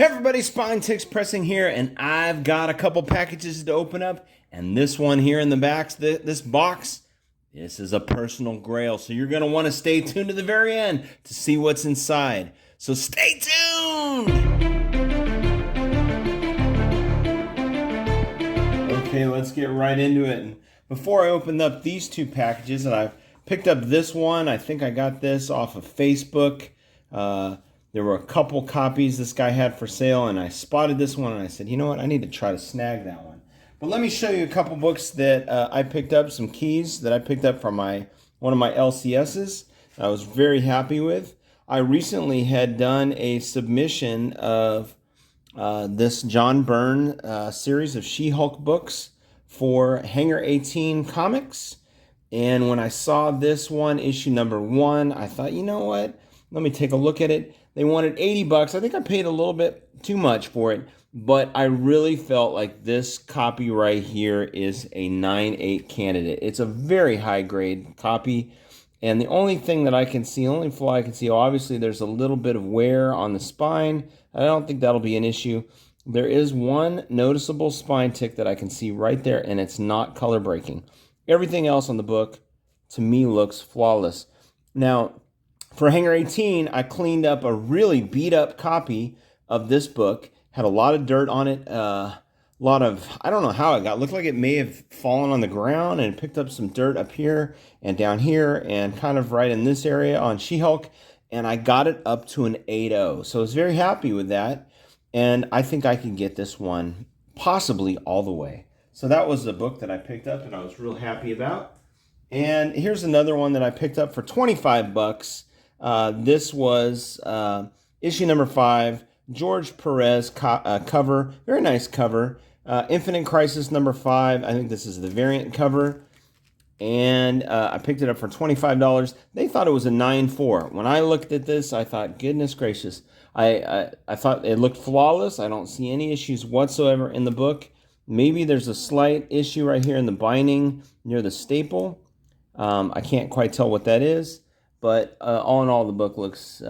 Hey everybody, Spine Ticks Pressing here, and I've got a couple packages to open up. And this one here in the back, this box, this is a personal grail. So you're going to want to stay tuned to the very end to see what's inside. So stay tuned! Okay, let's get right into it. And before I open up these two packages, and I've picked up this one, I think I got this off of Facebook. There were a couple copies this guy had for sale, and I spotted this one, and I said, you know what, I need to try to snag that one. But let me show you a couple books that I picked up, some keys that I picked up from one of my LCSs I was very happy with. I recently had done a submission of this John Byrne series of SheHulk books for Hangar 18 Comics. And when I saw this one, issue number 1, I thought, you know what? Let me take a look at it. They wanted $80. I think I paid a little bit too much for it, but I really felt like this copy right here is a 9.8 candidate. It's a very high grade copy. And the only thing that I can see, only flaw I can see, obviously there's a little bit of wear on the spine. I don't think that'll be an issue. There is one noticeable spine tick that I can see right there, and it's not color breaking. Everything else on the book, to me, looks flawless. Now, for Hangar 18, I cleaned up a really beat up copy of this book. Had a lot of dirt on it. A lot of, I don't know how it got. Looked like it may have fallen on the ground and picked up some dirt up here and down here and kind of right in this area on SheHulk. And I got it up to an 8.0. So I was very happy with that. And I think I can get this one possibly all the way. So that was the book that I picked up and I was real happy about. And here's another one that I picked up for $25. This was issue number 5, George Perez cover, very nice cover. Infinite Crisis number 5, I think this is the variant cover. And I picked it up for $25. They thought it was a 9.4. When I looked at this, I thought, goodness gracious. I thought it looked flawless. I don't see any issues whatsoever in the book. Maybe there's a slight issue right here in the binding near the staple. I can't quite tell what that is. But all in all, the book looks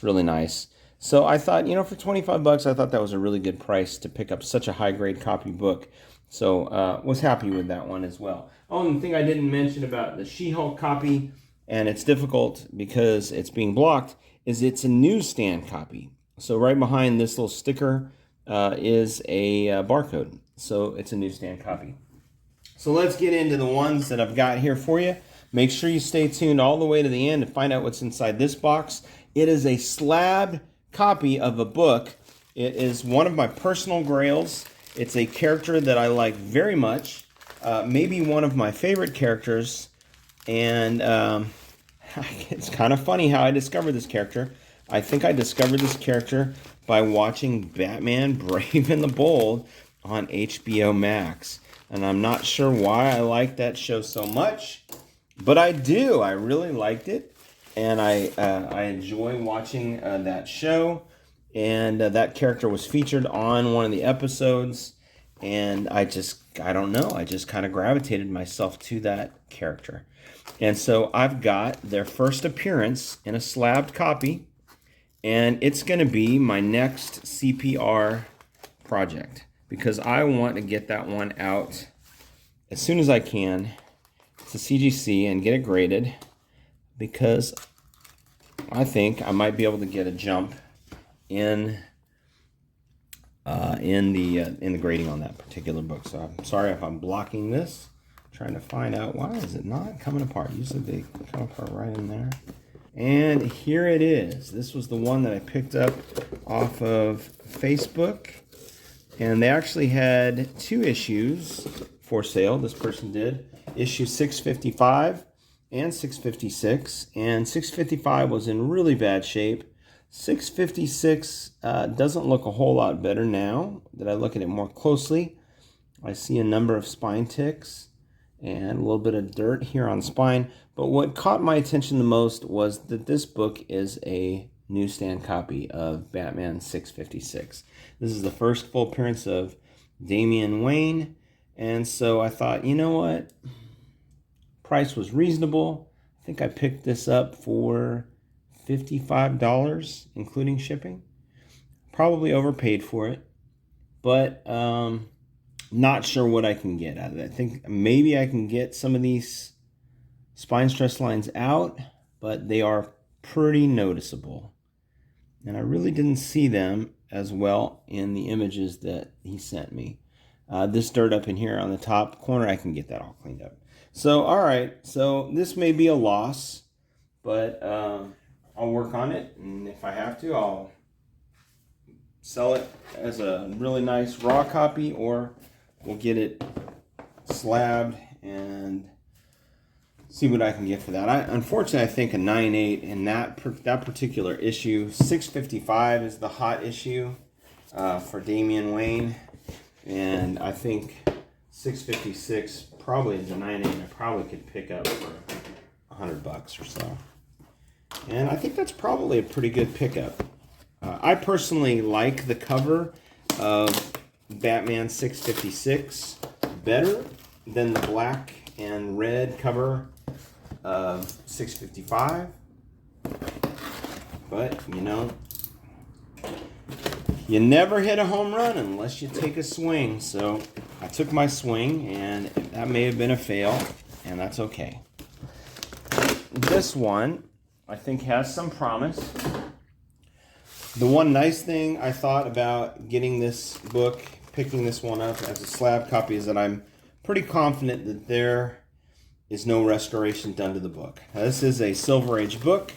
really nice. So I thought, you know, for $25, I thought that was a really good price to pick up such a high-grade copy book. So was happy with that one as well. Oh, and the thing I didn't mention about the SheHulk copy, and it's difficult because it's being blocked, is it's a newsstand copy. So right behind this little sticker is a barcode. So it's a newsstand copy. So let's get into the ones that I've got here for you. Make sure you stay tuned all the way to the end to find out what's inside this box. It is a slabbed copy of a book. It is one of my personal grails. It's a character that I like very much. Maybe one of my favorite characters. And it's kind of funny how I discovered this character. I think I discovered this character by watching Batman Brave and the Bold on HBO Max. And I'm not sure why I like that show so much. But I do. I really liked it, and I enjoy watching that show. And that character was featured on one of the episodes, and I don't know. I just kind of gravitated myself to that character. And so I've got their first appearance in a slabbed copy, and it's going to be my next CPR project because I want to get that one out as soon as I can to CGC and get it graded because I think I might be able to get a jump in the grading on that particular book. So I'm sorry if I'm blocking this. I'm trying to find out why is it not coming apart. Usually they come apart right in there. And here it is. This was the one that I picked up off of Facebook, and they actually had 2 issues for sale. This person did. Issue 655 and 656, and 655 was in really bad shape. 656 doesn't look a whole lot better now that I look at it more closely. I see a number of spine ticks and a little bit of dirt here on the spine, but what caught my attention the most was that this book is a newsstand copy of Batman 656. This is the first full appearance of Damian Wayne, and so I thought, you know what? Price was reasonable. I think I picked this up for $55, including shipping. Probably overpaid for it, but not sure what I can get out of it. I think maybe I can get some of these spine stress lines out, but they are pretty noticeable. And I really didn't see them as well in the images that he sent me. This dirt up in here on the top corner, I can get that all cleaned up. So, all right, so this may be a loss, but I'll work on it, and if I have to, I'll sell it as a really nice raw copy, or we'll get it slabbed and see what I can get for that. Unfortunately, I think a 9.8 in that particular issue, 655 is the hot issue for Damian Wayne, and I think 656 probably is a 9.8 I probably could pick up for $100 or so. And I think that's probably a pretty good pickup. I personally like the cover of Batman 656 better than the black and red cover of 655. But, you know, you never hit a home run unless you take a swing. So I took my swing, and that may have been a fail, and that's okay. This one, I think, has some promise. The one nice thing I thought about getting this book, picking this one up as a slab copy, is that I'm pretty confident that there is no restoration done to the book. Now, this is a Silver Age book,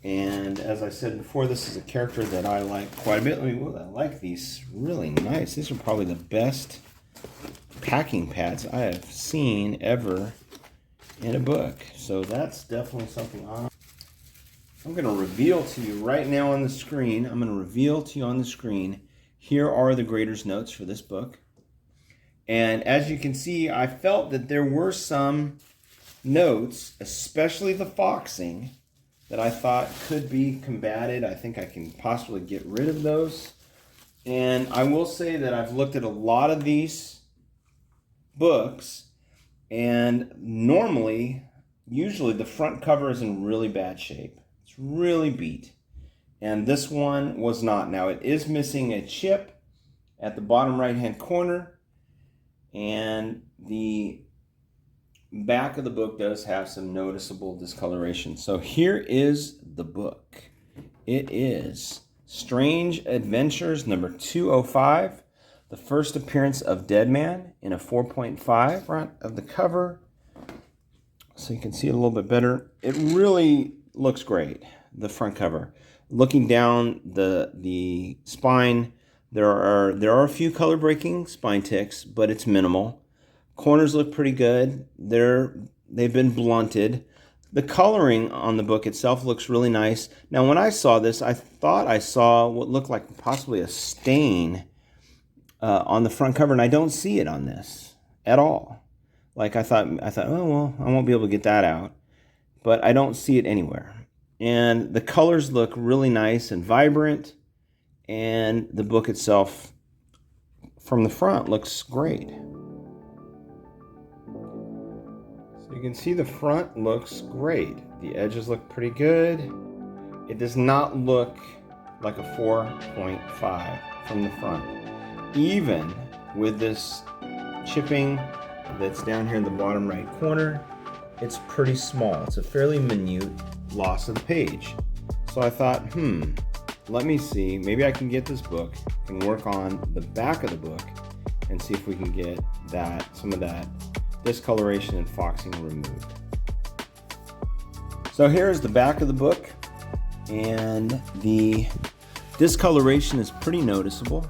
and as I said before, this is a character that I like quite a bit. I like these, really nice. These are probably the best packing pads I have seen ever in a book. So that's definitely something I'm going to reveal to you right now on the screen. I'm going to reveal to you on the screen. Here are the grader's notes for this book. And as you can see, I felt that there were some notes, especially the foxing, that I thought could be combated. I think I can possibly get rid of those. And I will say that I've looked at a lot of these books, and usually the front cover is in really bad shape. It's really beat. And this one was not. Now, it is missing a chip at the bottom right-hand corner, and the back of the book does have some noticeable discoloration. So here is the book. It is Strange Adventures number 205, the first appearance of Deadman, in a 4.5 front of the cover. So you can see it a little bit better. It really looks great, the front cover. Looking down the spine, there are a few color breaking spine ticks, but it's minimal. Corners look pretty good. They've been blunted. The coloring on the book itself looks really nice. Now, when I saw this, I thought I saw what looked like possibly a stain on the front cover, and I don't see it on this at all. Like I thought, oh well, I won't be able to get that out, but I don't see it anywhere. And the colors look really nice and vibrant, and the book itself from the front looks great. So you can see the front looks great. The edges look pretty good. It does not look like a 4.5 from the front. Even with this chipping that's down here in the bottom right corner, it's pretty small. It's a fairly minute loss of the page. So I thought, let me see, maybe I can get this book and work on the back of the book and see if we can get some of that discoloration and foxing removed. So here's the back of the book, and the discoloration is pretty noticeable.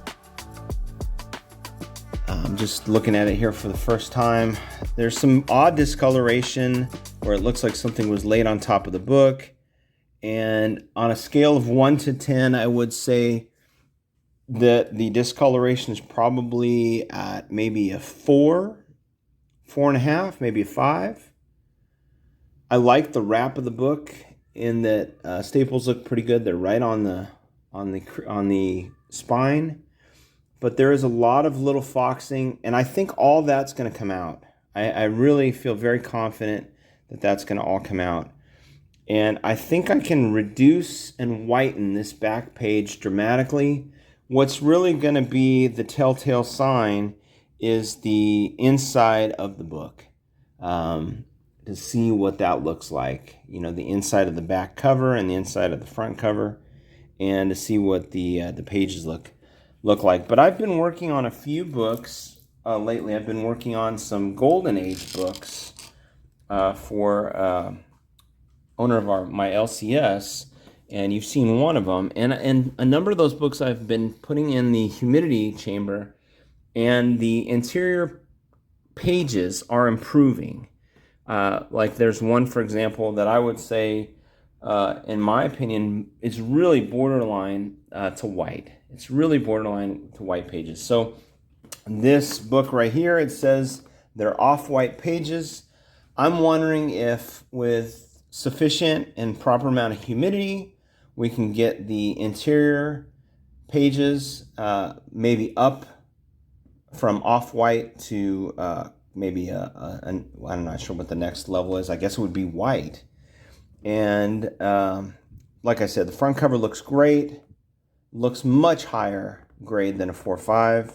I'm just looking at it here for the first time. There's some odd discoloration where it looks like something was laid on top of the book. And on a scale of 1 to 10, I would say that the discoloration is probably at maybe a 4, 4.5, maybe a 5. I like the wrap of the book in that staples look pretty good. They're right on the spine. But there is a lot of little foxing, and I think all that's going to come out. I really feel very confident that that's going to all come out. And I think I can reduce and whiten this back page dramatically. What's really going to be the telltale sign is the inside of the book, to see what that looks like. You know, the inside of the back cover and the inside of the front cover, and to see what the pages look like. But I've been working on a few books lately. I've been working on some Golden Age books for owner of my LCS, and you've seen one of them. And a number of those books I've been putting in the humidity chamber, and the interior pages are improving. Like there's one, for example, that I would say, in my opinion, is really borderline to white. It's really borderline to white pages. So this book right here, it says they're off-white pages. I'm wondering if with sufficient and proper amount of humidity, we can get the interior pages maybe up from off-white to maybe I'm not sure what the next level is. I guess it would be white. And like I said, the front cover looks great, looks much higher grade than a 4.5.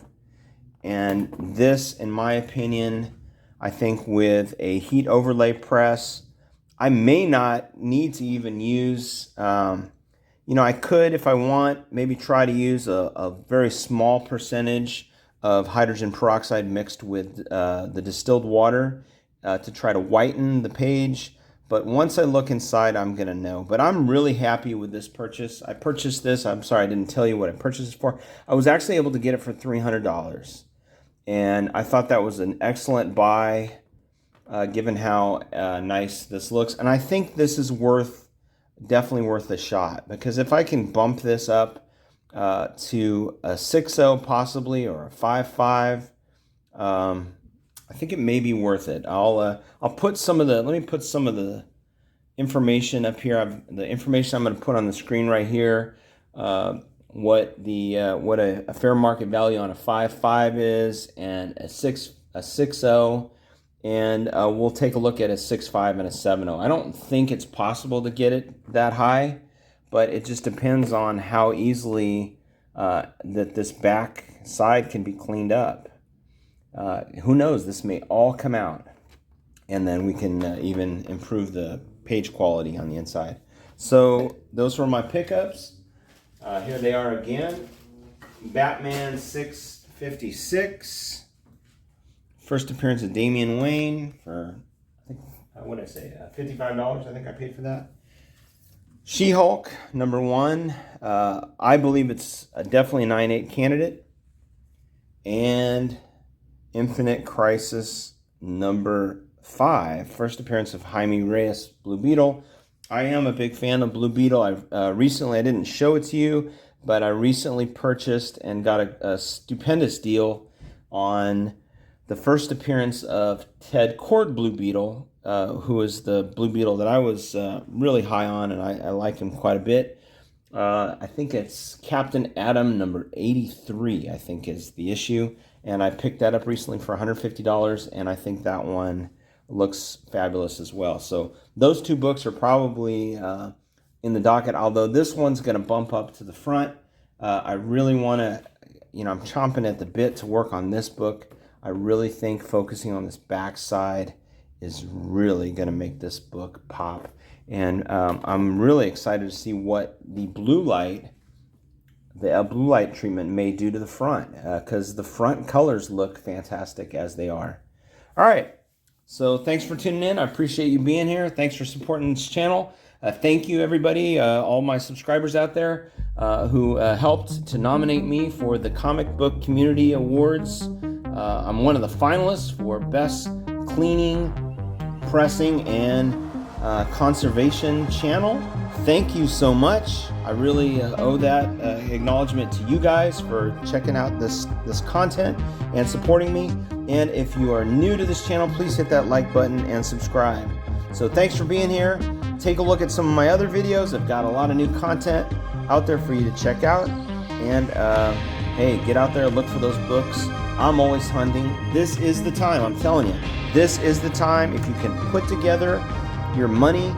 And this, in my opinion, I think with a heat overlay press, I may not need to even use, I could, if I want, maybe try to use a very small percentage of hydrogen peroxide mixed with the distilled water to try to whiten the page. But once I look inside, I'm going to know. But I'm really happy with this purchase. I purchased this. I'm sorry I didn't tell you what I purchased it for. I was actually able to get it for $300. And I thought that was an excellent buy, given how nice this looks. And I think this is definitely worth a shot, because if I can bump this up to a 6.0 possibly, or a 5.5, I think it may be worth it. I'll put some of the, let me put some of the information up here. The information I'm going to put on the screen right here, what a fair market value on a 5.5 is, and a 6.0. And we'll take a look at a 6.5 and a 7.0. I don't think it's possible to get it that high, but it just depends on how easily that this back side can be cleaned up. Who knows? This may all come out, and then we can even improve the page quality on the inside. So those were my pickups. Here they are again. Batman 656. First appearance of Damian Wayne for, I think, what did I say? $55, I think I paid for that. SheHulk, #1. I believe it's definitely a 9.8 candidate. And Infinite Crisis #5. First appearance of Jaime Reyes Blue Beetle. I am a big fan of Blue Beetle. I didn't show it to you, but I recently purchased and got a stupendous deal on the first appearance of Ted Kord Blue Beetle, who is the Blue Beetle that I was really high on, and I like him quite a bit. I think it's Captain Atom #83, I think is the issue. And I picked that up recently for $150, and I think that one looks fabulous as well. So those two books are probably in the docket, although this one's going to bump up to the front. I really want to, I'm chomping at the bit to work on this book. I really think focusing on this back side is really going to make this book pop. And I'm really excited to see what the blue light treatment may do to the front, because the front colors look fantastic as they are. All right, so thanks for tuning in. I appreciate you being here. Thanks for supporting this channel. Thank you, everybody, all my subscribers out there who helped to nominate me for the Comic Book Community Awards. I'm one of the finalists for Best Cleaning, Pressing, and Conservation Channel. Thank you so much. I really owe that acknowledgement to you guys for checking out this content and supporting me. And if you are new to this channel, please hit that like button and subscribe. So thanks for being here. Take a look at some of my other videos. I've got a lot of new content out there for you to check out. And hey, get out there, look for those books. I'm always hunting. This is the time, I'm telling you. This is the time. If you can put together your money,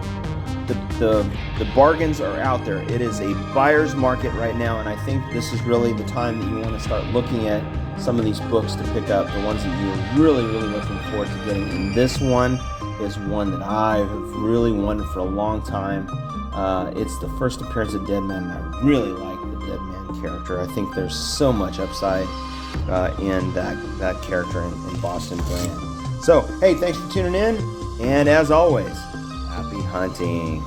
the the bargains are out there. It is a buyer's market right now, and I think this is really the time that you want to start looking at some of these books to pick up, the ones that you're really looking forward to getting. And this one is one that I have really wanted for a long time. It's the first appearance of Deadman, and I really like the Deadman character. I think there's so much upside in that character in Boston Brand. So, hey, thanks for tuning in, and as always, happy hunting.